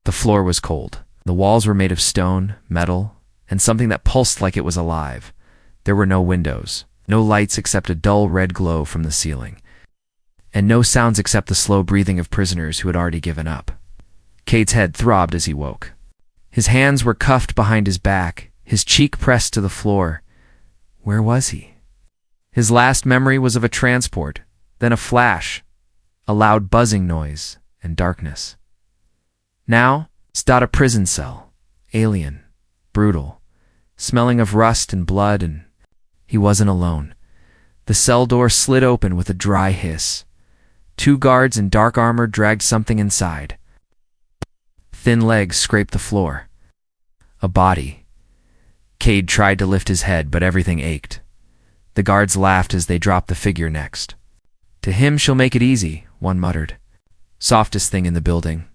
The floor was cold. The walls were made of stone, metal, and something that pulsed like it was alive. There were no windows, no lights except a dull red glow from the ceiling, and no sounds except the slow breathing of prisoners who had already given up. Cade's head throbbed as he woke. His hands were cuffed behind his back, his cheek pressed to the floor. Where was he? His last memory was of a transport, then a flash, a loud buzzing noise, and darkness. Now, stood a prison cell, alien, brutal, smelling of rust and blood, and he wasn't alone. The cell door slid open with a dry hiss. 2 guards in dark armor dragged something inside. Thin legs scraped the floor. A body. Cade tried to lift his head, but everything ached. The guards laughed as they dropped the figure next. To him she'll make it easy, one muttered. Softest thing in the building.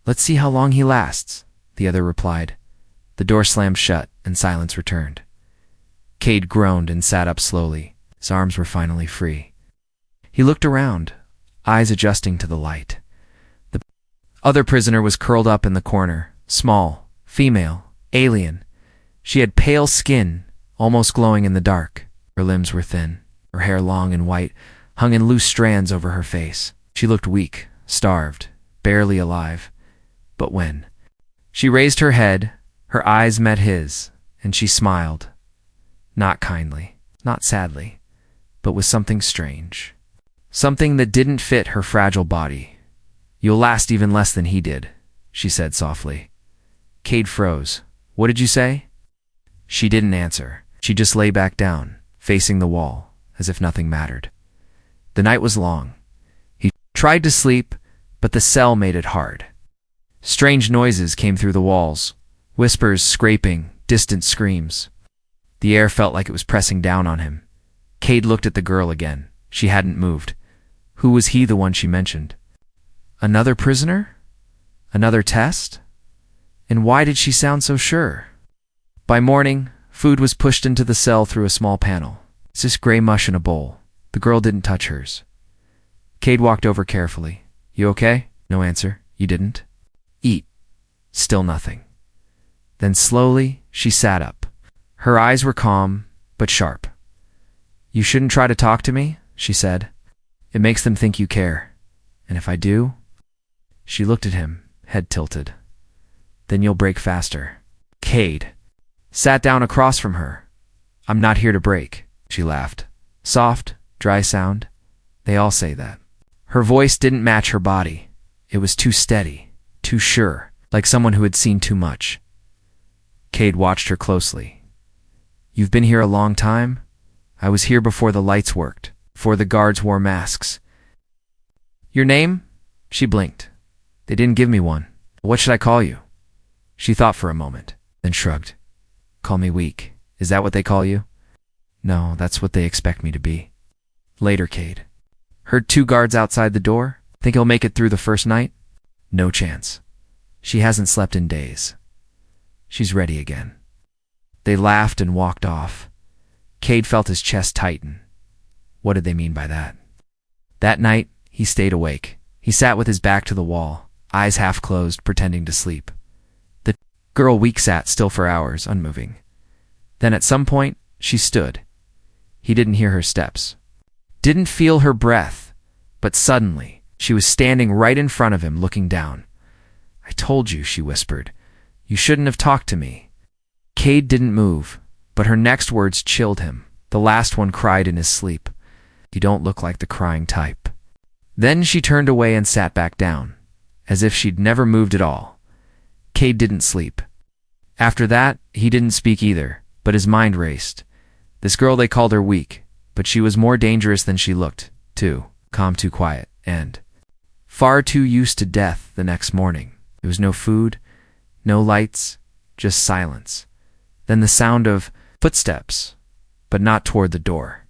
Let's see how long he lasts, the other replied. The door slammed shut, and silence returned. Cade groaned and sat up slowly. His arms were finally free. He looked around, eyes adjusting to the light. The other prisoner was curled up in the corner, small, female, alien. She had pale skin, almost glowing in the dark. Her limbs were thin, her hair long and white, hung in loose strands over her face. She looked weak, starved, barely alive. But when she raised her head, her eyes met his, and she smiled. Not kindly, not sadly, but with something strange. Something that didn't fit her fragile body. You'll last even less than he did, she said softly. Cade froze. What did you say? She didn't answer. She just lay back down, facing the wall, as if nothing mattered. The night was long. He tried to sleep, but the cell made it hard. Strange noises came through the walls, whispers, scraping, distant screams. The air felt like it was pressing down on him. Cade looked at the girl again. She hadn't moved. Who was he, the one she mentioned? Another prisoner? Another test? And why did she sound so sure? By morning, food was pushed into the cell through a small panel. It's just gray mush in a bowl. The girl didn't touch hers. Cade walked over carefully. You okay? No answer. You didn't? Eat. Still nothing. Then slowly, she sat up. Her eyes were calm, but sharp. You shouldn't try to talk to me, she said. It makes them think you care. And if I do? She looked at him, head tilted. Then you'll break faster. Cade sat down across from her. I'm not here to break, she laughed. Soft, dry sound. They all say that. Her voice didn't match her body. It was too steady, too sure, like someone who had seen too much. Cade watched her closely. You've been here a long time? I was here before the lights worked, before the guards wore masks. Your name? She blinked. They didn't give me one. What should I call you? She thought for a moment, then shrugged. Call me weak. Is that what they call you? No, that's what they expect me to be. Later, Cade. Heard 2 guards outside the door? Think he'll make it through the first night? No chance. She hasn't slept in days. She's ready again. They laughed and walked off. Cade felt his chest tighten. What did they mean by that? That night, he stayed awake. He sat with his back to the wall, eyes half closed, pretending to sleep. The girl weak sat still for hours, unmoving. Then at some point, she stood. He didn't hear her steps. Didn't feel her breath. But suddenly, she was standing right in front of him, looking down. I told you, she whispered. You shouldn't have talked to me. Cade didn't move, but her next words chilled him. The last one cried in his sleep. You don't look like the crying type. Then she turned away and sat back down, as if she'd never moved at all. Cade didn't sleep. After that, he didn't speak either, but his mind raced. This girl, they called her weak, but she was more dangerous than she looked, too. Calm, too quiet, and far too used to death. The next morning, there was no food, no lights, just silence. Then the sound of footsteps, but not toward the door.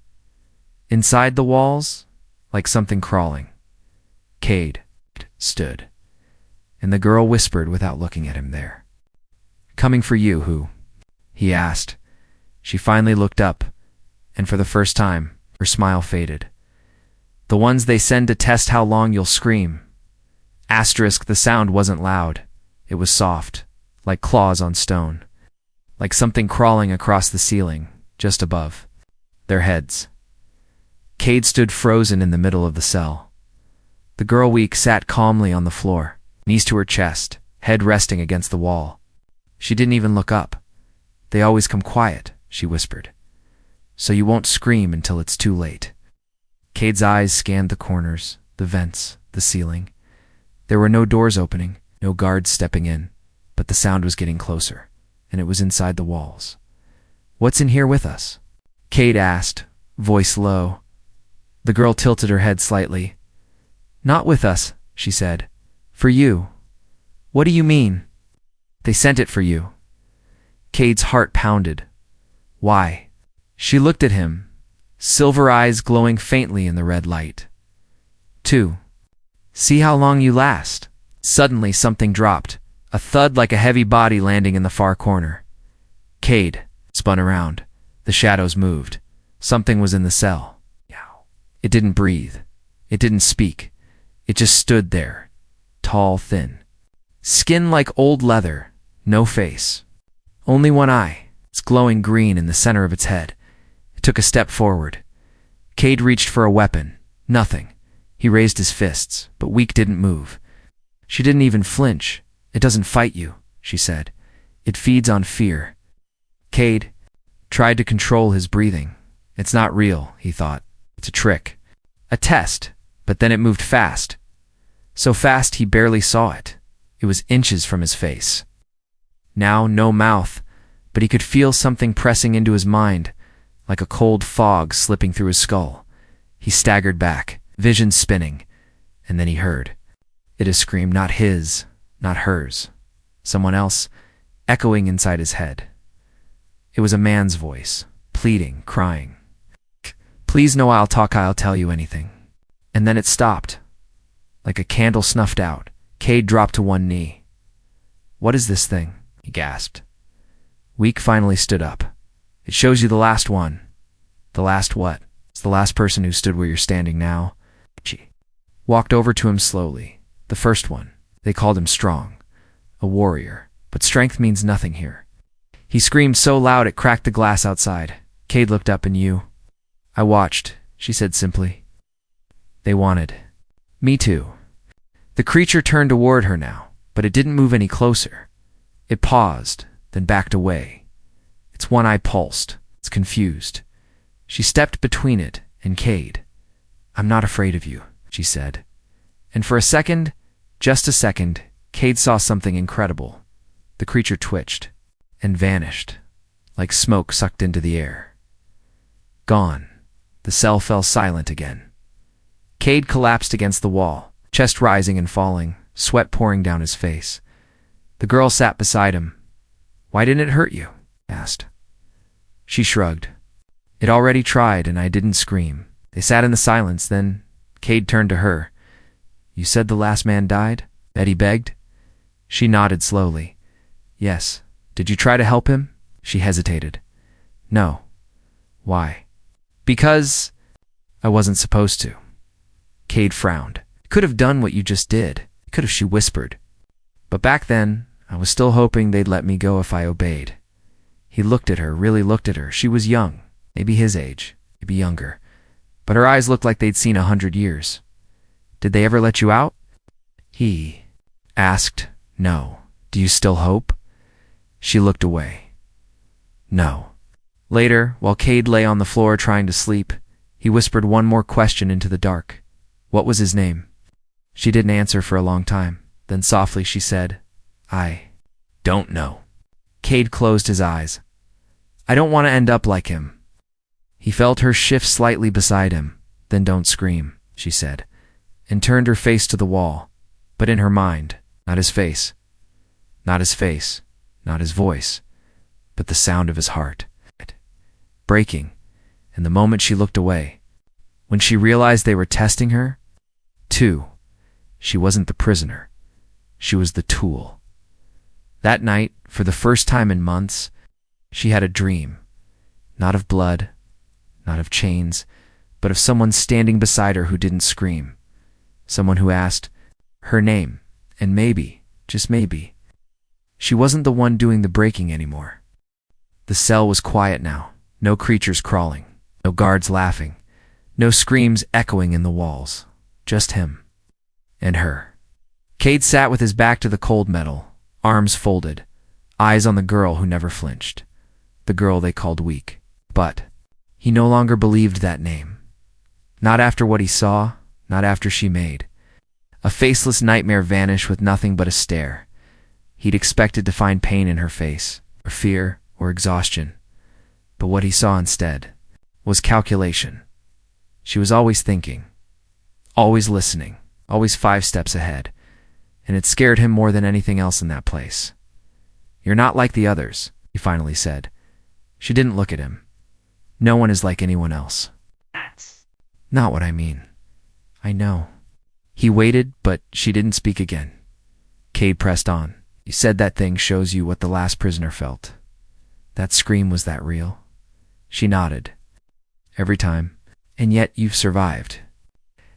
Inside the walls, like something crawling. Cade stood, and the girl whispered without looking at him there. Coming for you, who? He asked. She finally looked up, and for the first time, her smile faded. The ones they send to test how long you'll scream. Asterisk, the sound wasn't loud. It was soft, like claws on stone, like something crawling across the ceiling, just above their heads. Cade stood frozen in the middle of the cell. The girl weak sat calmly on the floor, knees to her chest, head resting against the wall. She didn't even look up. "They always come quiet," she whispered. "So you won't scream until it's too late." Cade's eyes scanned the corners, the vents, the ceiling. There were no doors opening, no guards stepping in, but the sound was getting closer, and it was inside the walls. "What's in here with us?" Cade asked, voice low. The girl tilted her head slightly. "Not with us," she said. "For you." "What do you mean?" "They sent it for you." Cade's heart pounded. "Why?" She looked at him, silver eyes glowing faintly in the red light. "To see how long you last." Suddenly something dropped, a thud like a heavy body landing in the far corner. Cade spun around. The shadows moved. Something was in the cell. It didn't breathe. It didn't speak. It just stood there, tall, thin. Skin like old leather, no face. Only one eye, its glowing green in the center of its head. It took a step forward. Cade reached for a weapon. Nothing. He raised his fists, but Weak didn't move. She didn't even flinch. "It doesn't fight you," she said. "It feeds on fear." Cade tried to control his breathing. It's not real, he thought. It's a trick. A test. But then it moved fast. So fast he barely saw it. It was inches from his face. Now no mouth, but he could feel something pressing into his mind, like a cold fog slipping through his skull. He staggered back, vision spinning, and then he heard. It a scream, not his, not hers. Someone else, echoing inside his head. It was a man's voice, pleading, crying. "Please no, I'll talk, I'll tell you anything." And then it stopped. Like a candle snuffed out, Cade dropped to one knee. "What is this thing?" he gasped. Weak finally stood up. "It shows you the last one." "The last what?" "It's the last person who stood where you're standing now." She walked over to him slowly. "The first one. They called him strong. A warrior. But strength means nothing here." He screamed so loud it cracked the glass outside. Cade looked up. "And you?" "I watched," she said simply. "They wanted." "Me too." The creature turned toward her now, but it didn't move any closer. It paused, then backed away. Its one eye pulsed. It's confused. She stepped between it and Cade. "I'm not afraid of you," she said. And for a second, just a second, Cade saw something incredible. The creature twitched and vanished, like smoke sucked into the air. Gone. The cell fell silent again. Cade collapsed against the wall, chest rising and falling, sweat pouring down his face. The girl sat beside him. "Why didn't it hurt you?" he asked. She shrugged. "It already tried, and I didn't scream." They sat in the silence, then Cade turned to her. "You said the last man died?" Betty begged. She nodded slowly. "Yes. Did you try to help him?" She hesitated. "No." "Why?" "Because I wasn't supposed to." Cade frowned. "Could have done what you just did. Could have," she whispered. "But back then, I was still hoping they'd let me go if I obeyed." He looked at her, really looked at her. She was young, maybe his age, maybe younger. But her eyes looked like they'd seen 100 years. "Did they ever let you out?" He asked. "No." "Do you still hope?" She looked away. "No." Later, while Cade lay on the floor trying to sleep, he whispered one more question into the dark. "What was his name?" She didn't answer for a long time. Then softly she said, "I don't know." Cade closed his eyes. "I don't want to end up like him." He felt her shift slightly beside him. "Then don't scream," she said, and turned her face to the wall. But in her mind, not his face. Not his face, not his voice, but the sound of his heart. Breaking, and the moment she looked away, when she realized they were testing her, too, she wasn't the prisoner. She was the tool. That night, for the first time in months, she had a dream. Not of blood, not of chains, but of someone standing beside her who didn't scream. Someone who asked her name, and maybe, just maybe, She wasn't the one doing the breaking anymore. The cell was quiet now. No creatures crawling. No guards laughing. No screams echoing in the walls. Just him. And her. Cade sat with his back to the cold metal, arms folded, eyes on the girl who never flinched. The girl they called weak. But he no longer believed that name. Not after what he saw, not after she made. A faceless nightmare vanished with nothing but a stare. He'd expected to find pain in her face, or fear, or exhaustion. But what he saw instead was calculation. She was always thinking, always listening, always 5 steps ahead, and it scared him more than anything else in that place. "You're not like the others," he finally said. She didn't look at him. "No one is like anyone else." "That's not what I mean." "I know." He waited, but she didn't speak again. Cade pressed on. "You said that thing shows you what the last prisoner felt. That scream, was that real?" She nodded. "Every time. And yet you've survived."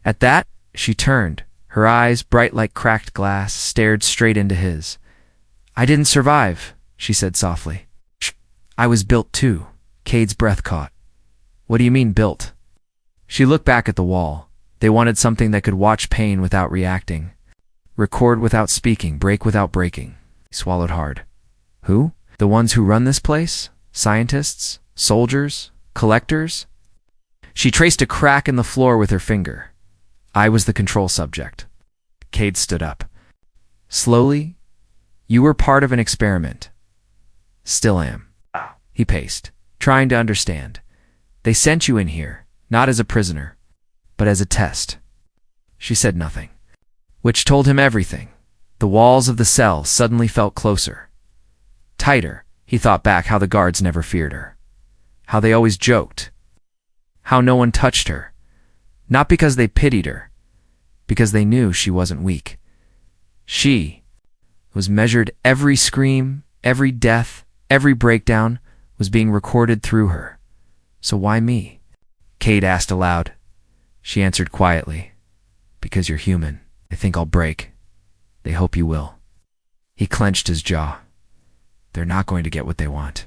At that, she turned. Her eyes, bright like cracked glass, stared straight into his. "I didn't survive," she said softly. "Shh. I was built too." Cade's breath caught. "What do you mean, built?" She looked back at the wall. They wanted something that could watch pain without reacting, record without speaking, break without breaking. He swallowed hard. "Who? The ones who run this place? Scientists? Soldiers? Collectors?" She traced a crack in the floor with her finger. "I was the control subject." Cade stood up. "Slowly? You were part of an experiment." "Still am." He paced, trying to understand. "They sent you in here, not as a prisoner, but as a test." She said nothing, which told him everything. The walls of the cell suddenly felt closer. Tighter. He thought back how the guards never feared her. How they always joked. How no one touched her. Not because they pitied her, because they knew she wasn't weak. She was measured. Every scream, every death, every breakdown was being recorded through her. "So why me?" Cade asked aloud. She answered quietly. "Because you're human. They think I'll break. They hope you will." He clenched his jaw. "They're not going to get what they want."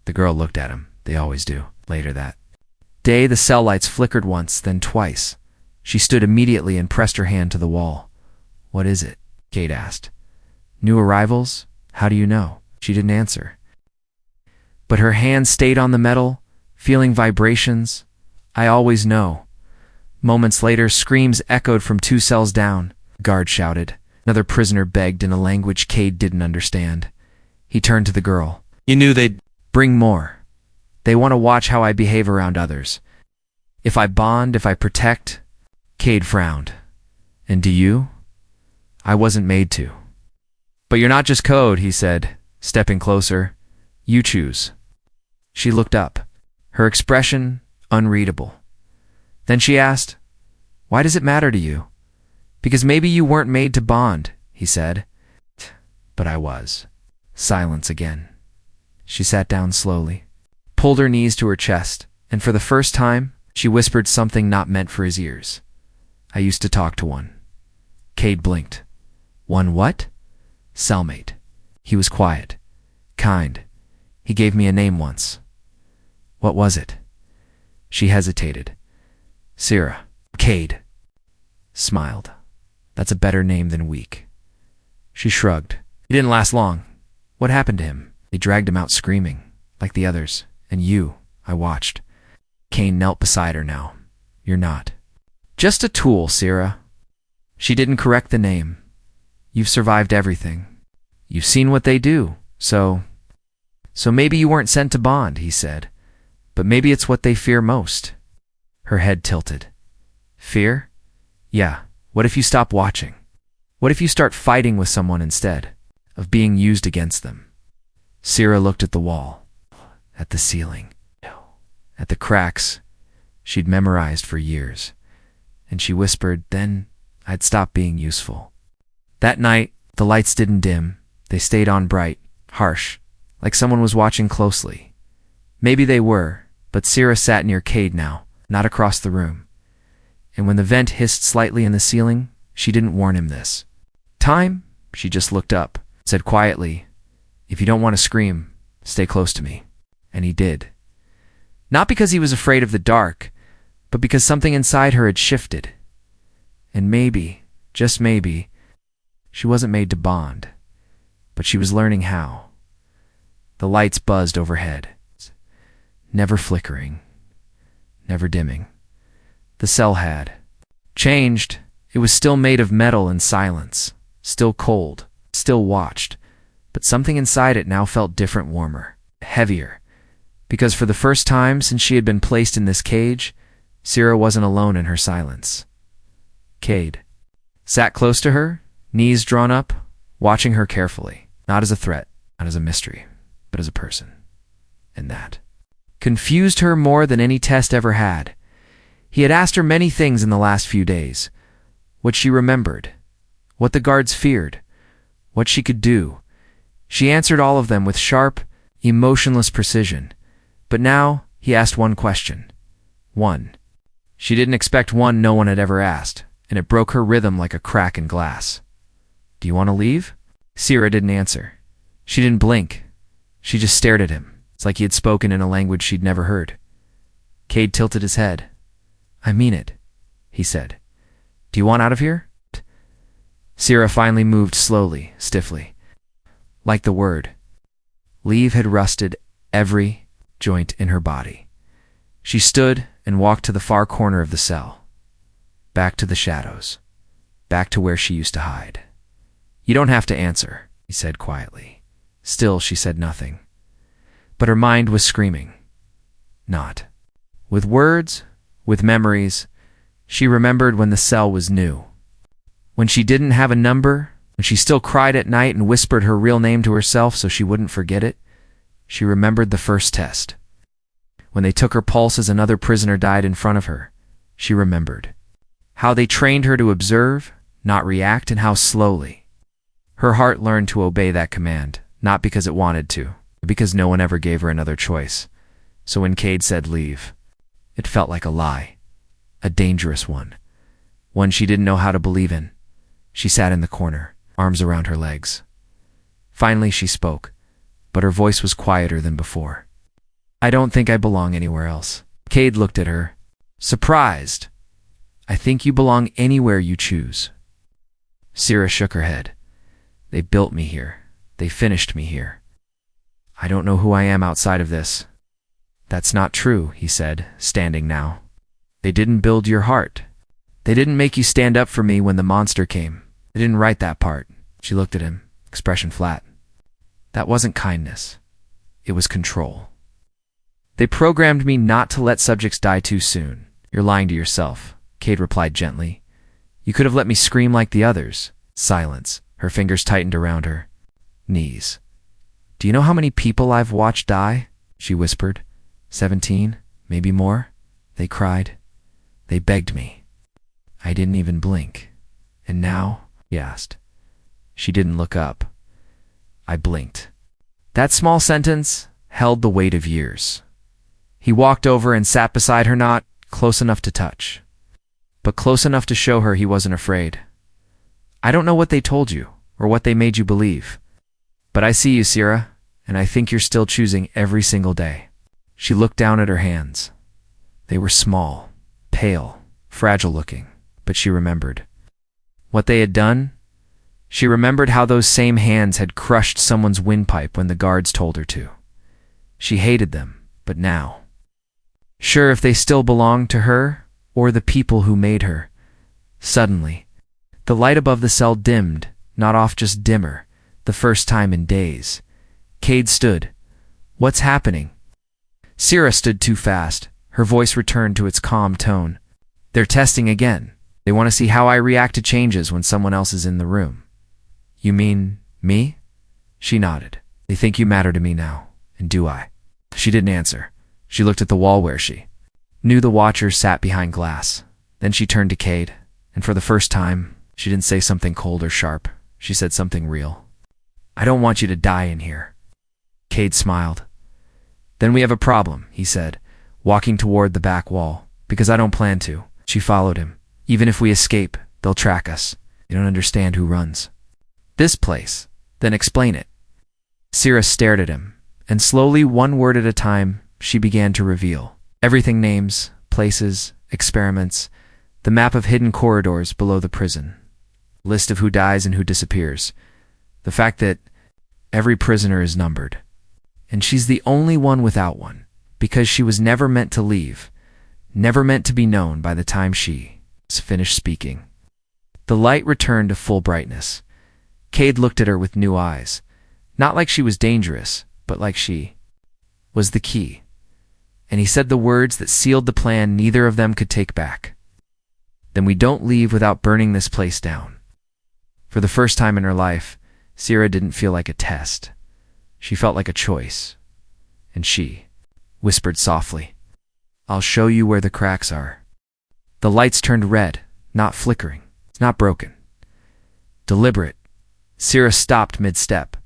The girl looked at him. They always do. Later that day, the cell lights flickered once, then twice. She stood immediately and pressed her hand to the wall. "What is it?" Cade asked. "New arrivals? How do you know?" She didn't answer. But her hand stayed on the metal, feeling vibrations. "I always know." Moments later, screams echoed from 2 cells down. The guard shouted. Another prisoner begged in a language Cade didn't understand. He turned to the girl. "You knew they'd bring more. They want to watch how I behave around others. If I bond, if I protect." Cade frowned. "And do you?" "I wasn't made to." "But you're not just code," he said, stepping closer. "You choose." She looked up, her expression unreadable. Then she asked, "Why does it matter to you?" "Because maybe you weren't made to bond," he said. "But I was." Silence again. She sat down slowly, pulled her knees to her chest, and for the first time, she whispered something not meant for his ears. "I used to talk to one." Cade blinked. "One what?" "Cellmate. He was quiet, kind. He gave me a name once." "What was it?" She hesitated. "Syrah." Cade smiled. "That's a better name than weak." She shrugged. "He didn't last long." "What happened to him?" "They dragged him out screaming, like the others. And you, I watched." Kane knelt beside her now. "You're not just a tool, Syrah." She didn't correct the name. "You've survived everything. You've seen what they do, so maybe you weren't sent to bond," he said. "But maybe it's what they fear most." Her head tilted. "Fear? Yeah. What if you stop watching? What if you start fighting with someone instead of being used against them?" Syrah looked at the wall, at the ceiling, at the cracks she'd memorized for years, and she whispered, "Then I'd stop being useful." That night, the lights didn't dim. They stayed on bright, harsh, like someone was watching closely. Maybe they were, but Syrah sat near Cade now, not across the room. And when the vent hissed slightly in the ceiling, she didn't warn him this. "Time?" She just looked up, said quietly, "If you don't want to scream, stay close to me." And he did. Not because he was afraid of the dark, but because something inside her had shifted. And maybe, just maybe, she wasn't made to bond, but she was learning how. The lights buzzed overhead, never flickering, never dimming. The cell had changed. It was still made of metal and silence, still cold, still watched, but something inside it now felt different, warmer, heavier, because for the first time since she had been placed in this cage, Sierra wasn't alone in her silence. Cade sat close to her, knees drawn up, watching her carefully, not as a threat, not as a mystery, but as a person. And that confused her more than any test ever had. He had asked her many things in the last few days. What she remembered, what the guards feared, what she could do. She answered all of them with sharp, emotionless precision. But now he asked one question. One. She didn't expect one no one had ever asked, and it broke her rhythm like a crack in glass. "Do you want to leave?" Sierra didn't answer. She didn't blink. She just stared at him. It's like he had spoken in a language she'd never heard. Cade tilted his head. "I mean it," he said. "Do you want out of here?" Sierra finally moved slowly, stiffly. Like the word leave had rusted every joint in her body. She stood and walked to the far corner of the cell. Back to the shadows. Back to where she used to hide. "You don't have to answer," he said quietly. Still, she said nothing. But her mind was screaming. Not. With words, with memories, she remembered when the cell was new. When she didn't have a number, when she still cried at night and whispered her real name to herself so she wouldn't forget it. She remembered the first test. When they took her pulse as another prisoner died in front of her, she remembered. How they trained her to observe, not react, and how slowly. Her heart learned to obey that command, not because it wanted to, but because no one ever gave her another choice. So when Cade said leave, it felt like a lie. A dangerous one. One she didn't know how to believe in. She sat in the corner, arms around her legs. Finally she spoke, but her voice was quieter than before. "I don't think I belong anywhere else." Cade looked at her, surprised. "I think you belong anywhere you choose." Sierra shook her head. "They built me here. They finished me here. I don't know who I am outside of this." "That's not true," he said, standing now. "They didn't build your heart. They didn't make you stand up for me when the monster came. They didn't write that part." She looked at him, expression flat. "That wasn't kindness. It was control. They programmed me not to let subjects die too soon." "You're lying to yourself," Cade replied gently. "You could have let me scream like the others." Silence. Her fingers tightened around her knees. "Do you know how many people I've watched die?" she whispered. 17, maybe more. They cried. They begged me. I didn't even blink. And now?" he asked. She didn't look up. I blinked. That small sentence held the weight of years. He walked over and sat beside her, not close enough to touch, but close enough to show her he wasn't afraid. "I don't know what they told you, or what they made you believe, but I see you, Sierra, and I think you're still choosing every single day." She looked down at her hands. They were small, pale, fragile-looking, but she remembered. What they had done? She remembered how those same hands had crushed someone's windpipe when the guards told her to. She hated them, but now. Sure, if they still belonged to her, or the people who made her. Suddenly, the light above the cell dimmed, not off, just dimmer, the first time in days. Cade stood. "What's happening?" Sierra stood too fast. Her voice returned to its calm tone. "They're testing again. They want to see how I react to changes when someone else is in the room." "You mean me?" She nodded. "They think you matter to me now, and do I?" She didn't answer. She looked at the wall where she knew the watchers sat behind glass. Then she turned to Cade, and for the first time, she didn't say something cold or sharp. She said something real. "I don't want you to die in here." Cade smiled. "Then we have a problem," he said, walking toward the back wall. "Because I don't plan to." She followed him. "Even if we escape, they'll track us. They don't understand who runs this place." "Then explain it." Syrah stared at him, and slowly, one word at a time, she began to reveal. Everything: names, places, experiments, the map of hidden corridors below the prison, list of who dies and who disappears, the fact that every prisoner is numbered. And she's the only one without one, because she was never meant to leave, never meant to be known by the time she finished speaking. The light returned to full brightness. Cade looked at her with new eyes, not like she was dangerous, but like she was the key. And he said the words that sealed the plan neither of them could take back. Then we don't leave without burning this place down. For the first time in her life, Syrah didn't feel like a test. She felt like a choice. And she whispered softly, "I'll show you where the cracks are." The lights turned red, not flickering, not broken. Deliberate. Syrah stopped mid-step.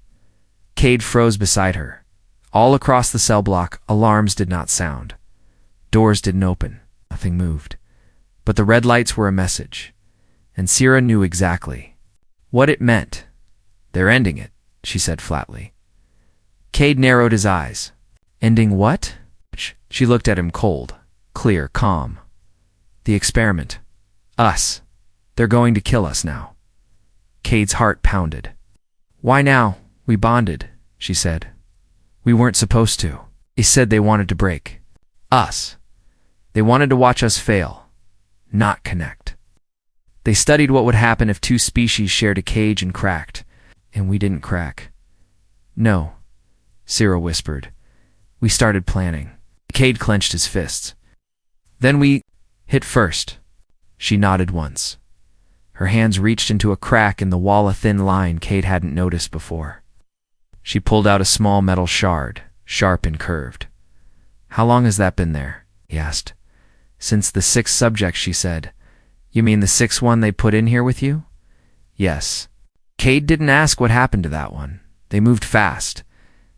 Cade froze beside her. All across the cell block, alarms did not sound. Doors didn't open. Nothing moved. But the red lights were a message. And Syrah knew exactly what it meant. "They're ending it," she said flatly. Cade narrowed his eyes. "Ending what?" She looked at him cold, clear, calm. "The experiment. Us. They're going to kill us now." Cade's heart pounded. "Why now? We bonded," she said. "We weren't supposed to." He said they wanted to break us. They wanted to watch us fail, not connect. They studied what would happen if two species shared a cage and cracked. And we didn't crack. "No," Syrah whispered. "We started planning." Cade clenched his fists. "Then we hit first." She nodded once. Her hands reached into a crack in the wall, a thin line Cade hadn't noticed before. She pulled out a small metal shard, sharp and curved. "How long has that been there?" he asked. "Since the sixth subject," she said. "You mean the sixth one they put in here with you?" "Yes." Cade didn't ask what happened to that one. They moved fast.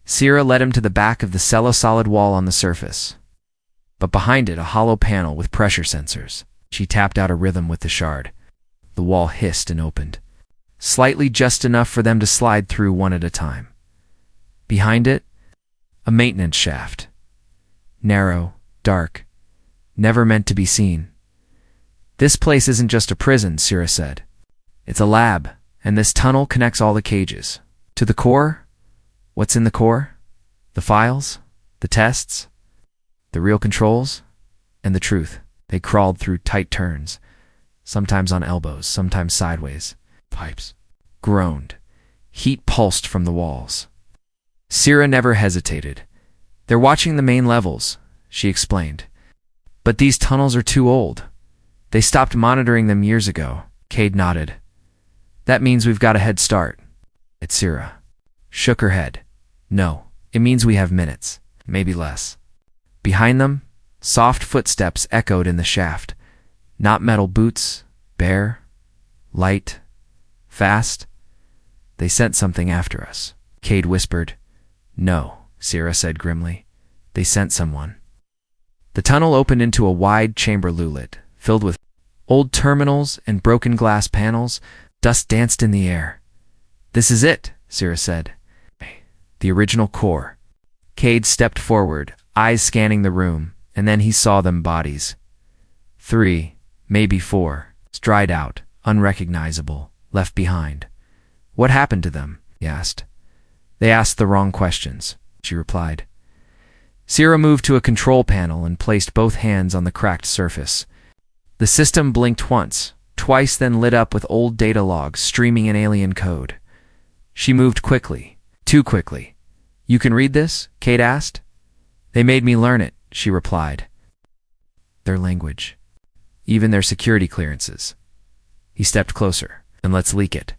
Syrah led him to the back of the cello-solid wall on the surface. But behind it, a hollow panel with pressure sensors. She tapped out a rhythm with the shard. The wall hissed and opened, slightly, just enough for them to slide through one at a time. Behind it, a maintenance shaft. Narrow, dark, never meant to be seen. "This place isn't just a prison," Syrah said. "It's a lab, and this tunnel connects all the cages. To the core? What's in the core? The files? The tests? The real controls? And the truth." They crawled through tight turns, sometimes on elbows, sometimes sideways. Pipes groaned. Heat pulsed from the walls. Syrah never hesitated. "They're watching the main levels," she explained. "But these tunnels are too old. They stopped monitoring them years ago." Cade nodded. "That means we've got a head start." Syrah shook her head. "No, it means we have minutes, maybe less." Behind them, soft footsteps echoed in the shaft. Not metal boots, bare, light, fast. "They sent something after us," Cade whispered. "No," Syrah said grimly. "They sent someone." The tunnel opened into a wide chamber lit, filled with old terminals and broken glass panels. Dust danced in the air. "This is it," Syrah said. "The original core." Cade stepped forward, eyes scanning the room, and then he saw them: bodies. 3, maybe 4, dried out, unrecognizable, left behind. "What happened to them?" he asked. "They asked the wrong questions," she replied. Syrah moved to a control panel and placed both hands on the cracked surface. The system blinked once, twice, then lit up with old data logs streaming in alien code. She moved quickly, too quickly. "You can read this?" Cade asked. "They made me learn it," she replied. "Their language. Even their security clearances." He stepped closer. "And let's leak it."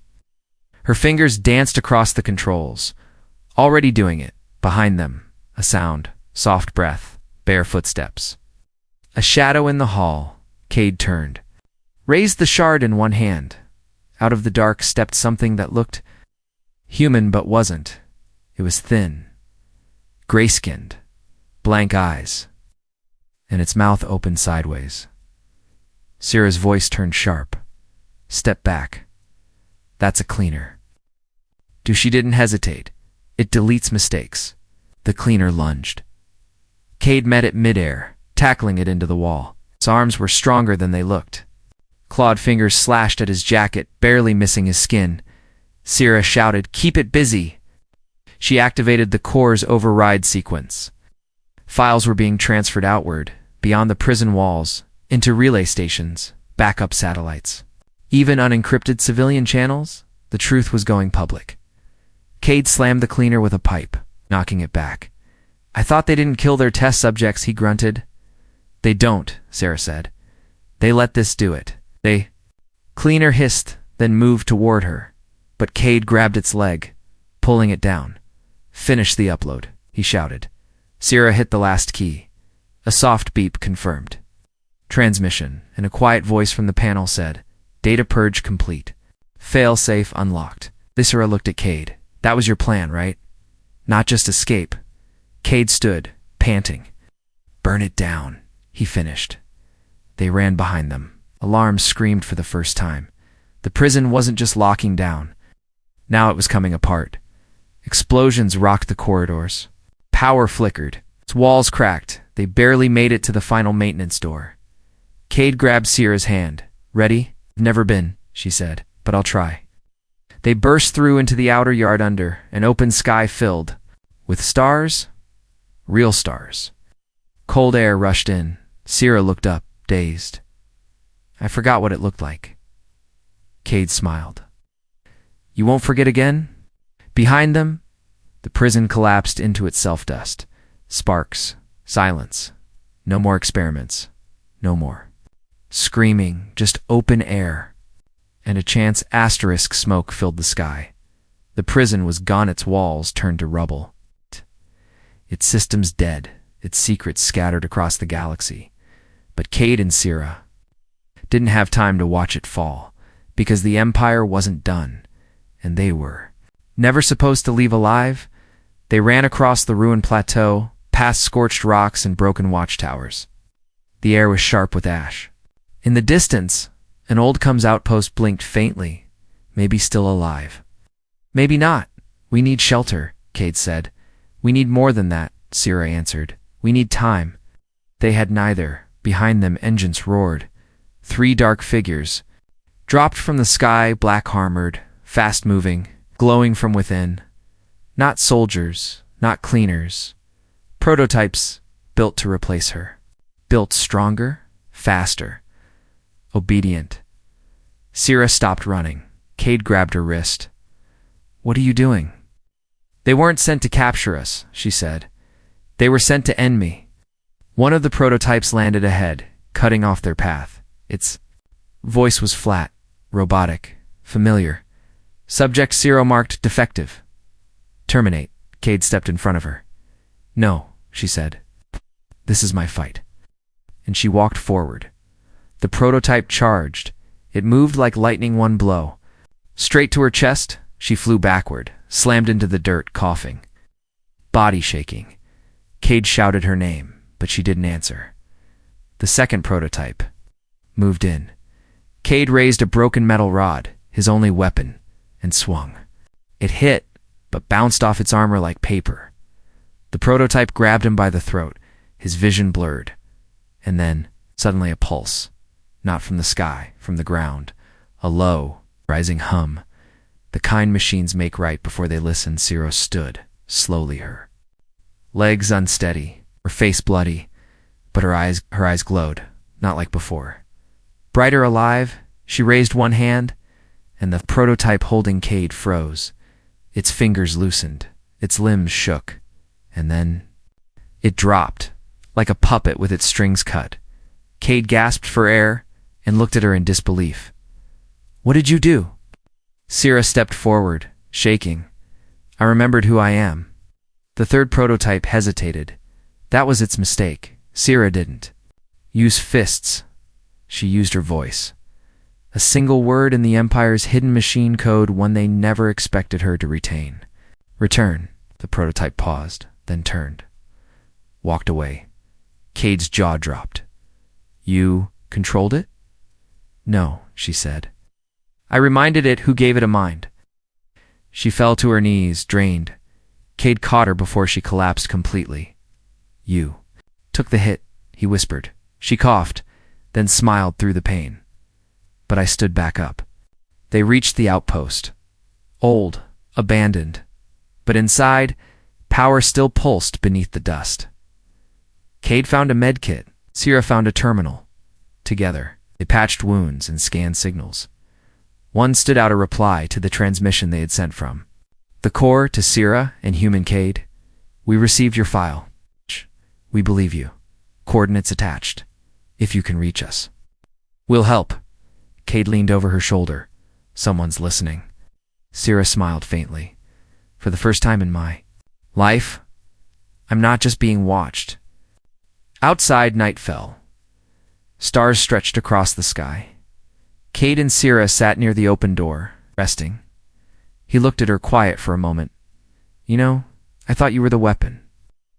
Her fingers danced across the controls. Already doing it. Behind them, a sound, soft breath, bare footsteps. A shadow in the hall. Cade turned. Raised the shard in one hand. Out of the dark stepped something that looked human but wasn't. It was thin, gray-skinned, blank eyes, and its mouth opened sideways. Syrah's voice turned sharp. "Step back. That's a cleaner." She didn't hesitate. It deletes mistakes. The cleaner lunged. Cade met it midair, tackling it into the wall. Its arms were stronger than they looked. Clawed fingers slashed at his jacket, barely missing his skin. Sierra shouted, "Keep it busy!" She activated the core's override sequence. Files were being transferred outward, beyond the prison walls, into relay stations, backup satellites. Even unencrypted civilian channels, the truth was going public. Cade slammed the cleaner with a pipe, knocking it back. "I thought they didn't kill their test subjects," he grunted. "They don't," Sarah said. "They let this do it. They—" Cleaner hissed, then moved toward her. But Cade grabbed its leg, pulling it down. "Finish the upload," he shouted. Sierra hit the last key. A soft beep confirmed. Transmission, and a quiet voice from the panel said, "Data purge complete. Fail-safe unlocked." Sierra looked at Cade. "That was your plan, right? Not just escape." Cade stood, panting. "Burn it down," he finished. They ran behind them. Alarms screamed for the first time. The prison wasn't just locking down. Now it was coming apart. Explosions rocked the corridors. Power flickered. Its walls cracked. They barely made it to the final maintenance door. Cade grabbed Sierra's hand. "Ready?" "Never been," she said, "but I'll try." They burst through into the outer yard under, an open sky filled with stars, real stars. Cold air rushed in. Sierra looked up, dazed. "I forgot what it looked like." Cade smiled. "You won't forget again?" Behind them, the prison collapsed into itself dust. Sparks, silence. No more experiments. No more. Screaming, just open air. And a chance asterisk smoke filled the sky. The prison was gone, its walls turned to rubble. Its systems dead, its secrets scattered across the galaxy. But Cade and Sierra didn't have time to watch it fall, because the Empire wasn't done, and they were. Never supposed to leave alive, they ran across the ruined plateau, past scorched rocks and broken watchtowers. The air was sharp with ash. In the distance, an old comes outpost blinked faintly, maybe still alive. "Maybe not. We need shelter," Cade said. "We need more than that," Sierra answered. "We need time." They had neither. Behind them, engines roared. 3 dark figures dropped from the sky, black-armored, fast-moving, glowing from within. Not soldiers, not cleaners. Prototypes built to replace her. Built stronger, faster, obedient. Sierra stopped running. Cade grabbed her wrist. "What are you doing?" "They weren't sent to capture us," she said. "They were sent to end me." One of the prototypes landed ahead, cutting off their path. Its voice was flat, robotic, familiar. "Subject 0 marked defective." "Terminate." Cade stepped in front of her. "No," she said. "This is my fight." And she walked forward. The prototype charged. It moved like lightning, one blow. Straight to her chest, she flew backward, slammed into the dirt, coughing. Body shaking. Cade shouted her name, but she didn't answer. The second prototype moved in. Cade raised a broken metal rod, his only weapon, and swung. It hit, but bounced off its armor like paper. The prototype grabbed him by the throat, his vision blurred. And then, suddenly a pulse. Not from the sky, from the ground. A low, rising hum. The kind machines make right before they listen. Sierra stood, slowly, her legs unsteady, her face bloody, but her eyes glowed, not like before. Brighter alive, she raised one hand, and the prototype holding Cade froze. Its fingers loosened, its limbs shook, and then it dropped, like a puppet with its strings cut. Cade gasped for air and looked at her in disbelief. "What did you do?" Sierra stepped forward, shaking. "I remembered who I am." The third prototype hesitated. That was its mistake. Sierra didn't use fists. She used her voice. A single word in the Empire's hidden machine code, one they never expected her to retain. "Return." The prototype paused, then turned. Walked away. Cade's jaw dropped. "You controlled it?" "No," she said. "I reminded it who gave it a mind." She fell to her knees, drained. Cade caught her before she collapsed completely. You took the hit, he whispered. She coughed, then smiled through the pain. But I stood back up. They reached the outpost. Old, abandoned. But inside, power still pulsed beneath the dust. Cade found a medkit. Sierra found a terminal. Together, they patched wounds and scanned signals. One stood out a reply to the transmission they had sent from. The core to Sierra and human Cade. We received your file. We believe you. Coordinates attached. If you can reach us. We'll help. Cade leaned over her shoulder. Someone's listening. Sierra smiled faintly. For the first time in my life, I'm not just being watched. Outside, night fell. Stars stretched across the sky. Cade and Sierra sat near the open door, resting. He looked at her quiet for a moment. You know, I thought you were the weapon.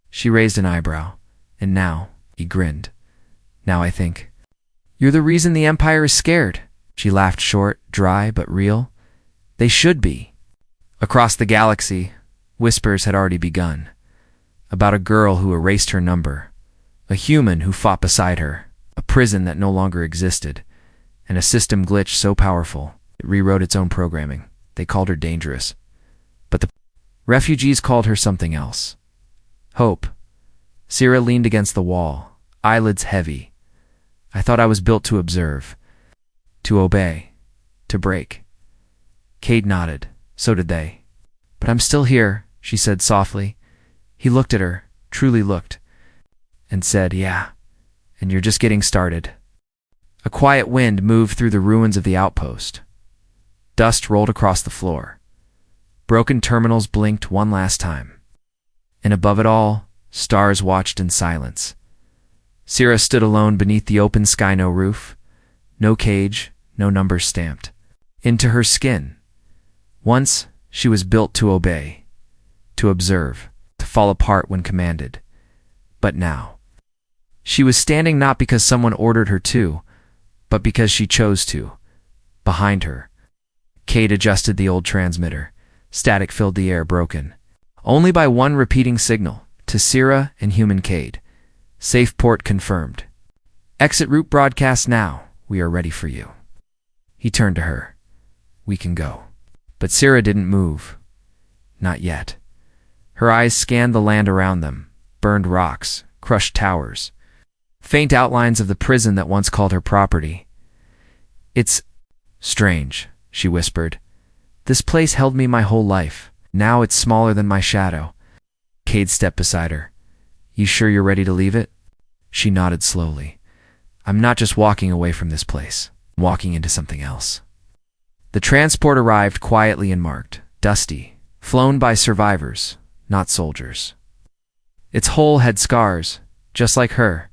She raised an eyebrow, and now, he grinned. Now I think. You're the reason the Empire is scared. She laughed short, dry, but real. They should be. Across the galaxy, whispers had already begun. About a girl who erased her number. A human who fought beside her. A prison that no longer existed. And a system glitch so powerful, it rewrote its own programming. They called her dangerous. But the refugees called her something else. Hope. Sierra leaned against the wall, eyelids heavy. I thought I was built to observe. To obey. To break. Cade nodded. So did they. But I'm still here, she said softly. He looked at her, truly looked, and said, yeah, and you're just getting started. A quiet wind moved through the ruins of the outpost. Dust rolled across the floor. Broken terminals blinked one last time. And above it all, stars watched in silence. Sierra stood alone beneath the open sky, no roof, no cage, no numbers stamped. Into her skin. Once, she was built to obey, to observe, to fall apart when commanded. But now, she was standing not because someone ordered her to, but because she chose to. Behind her, Cade adjusted the old transmitter. Static filled the air, broken. Only by one repeating signal, to Sierra and human Cade. Safe port confirmed. Exit route broadcast now. We are ready for you. He turned to her. We can go. But Sierra didn't move. Not yet. Her eyes scanned the land around them. Burned rocks, crushed towers. Faint outlines of the prison that once called her property. It's strange, she whispered. This place held me my whole life. Now it's smaller than my shadow. Cade stepped beside her. You sure you're ready to leave it? She nodded slowly. I'm not just walking away from this place. I'm walking into something else. The transport arrived quietly and marked, dusty, flown by survivors, not soldiers. Its hull had scars, just like her.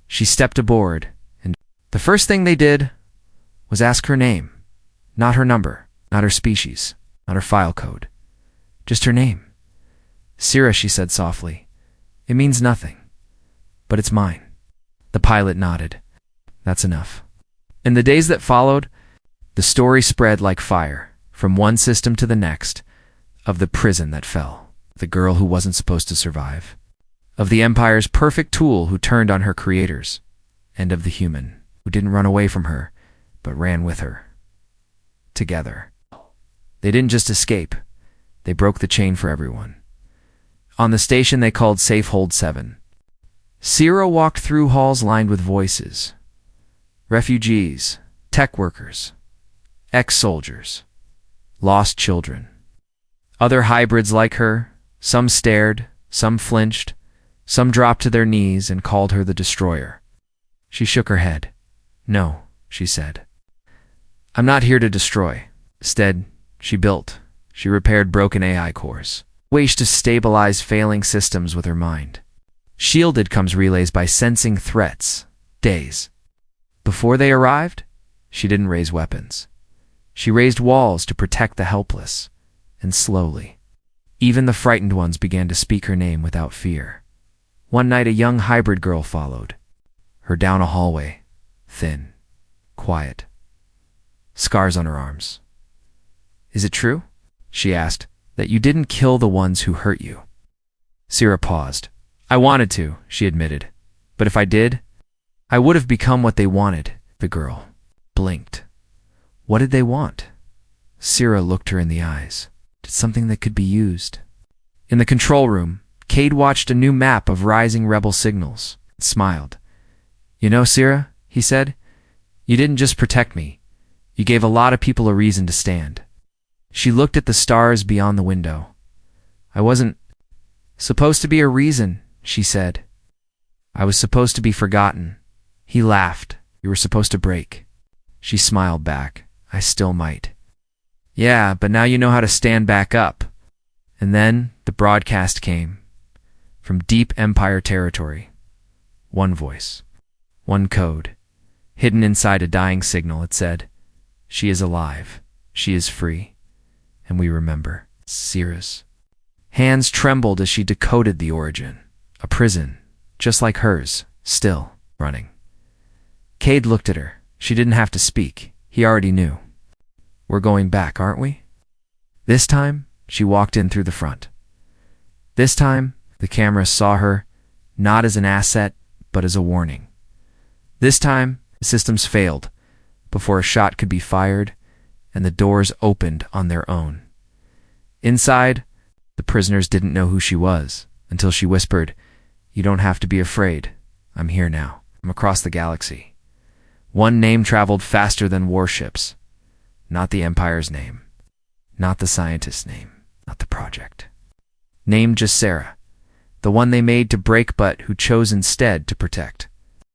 She stepped aboard, and the first thing they did was ask her name. Not her number, not her species, not her file code. Just her name. Sierra, she said softly. It means nothing, but it's mine. The pilot nodded. That's enough. In the days that followed, the story spread like fire, from one system to the next, of the prison that fell, the girl who wasn't supposed to survive, of the Empire's perfect tool who turned on her creators, and of the human who didn't run away from her, but ran with her. Together. They didn't just escape. They broke the chain for everyone. On the station they called Safe Hold 7. Sierra walked through halls lined with voices. Refugees, tech workers, ex-soldiers, lost children. Other hybrids like her, some stared, some flinched, some dropped to their knees and called her the destroyer. She shook her head. No, she said. I'm not here to destroy. Instead, she built. She repaired broken AI cores. Ways to stabilize failing systems with her mind. Shielded comes relays by sensing threats. Days. Before they arrived, she didn't raise weapons. She raised walls to protect the helpless. And slowly, even the frightened ones began to speak her name without fear. One night a young hybrid girl followed. Her down a hallway. Thin. Quiet. Scars on her arms. Is it true? She asked, that you didn't kill the ones who hurt you? Sierra paused. I wanted to, she admitted. But if I did, I would have become what they wanted. The girl blinked. What did they want? Sierra looked her in the eyes. Did something that could be used. In the control room, Cade watched a new map of rising rebel signals. Smiled. You know, Sierra, he said, you didn't just protect me. You gave a lot of people a reason to stand. She looked at the stars beyond the window. I wasn't supposed to be a reason, she said. I was supposed to be forgotten. He laughed. You were supposed to break. She smiled back. I still might. Yeah, but now you know how to stand back up. And then the broadcast came. From deep Empire territory. One voice. One code. Hidden inside a dying signal, it said, she is alive. She is free. And we remember. Sierra's hands trembled as she decoded the origin. A prison, just like hers, still running. Cade looked at her. She didn't have to speak. He already knew. We're going back, aren't we? This time, she walked in through the front. This time, the camera saw her, not as an asset, but as a warning. This time, the systems failed before a shot could be fired, and the doors opened on their own. Inside, the prisoners didn't know who she was until she whispered, You don't have to be afraid. I'm here now. I'm across the galaxy. One name traveled faster than warships. Not the Empire's name. Not the scientist's name. Not the project. Named just Sarah. The one they made to break but who chose instead to protect.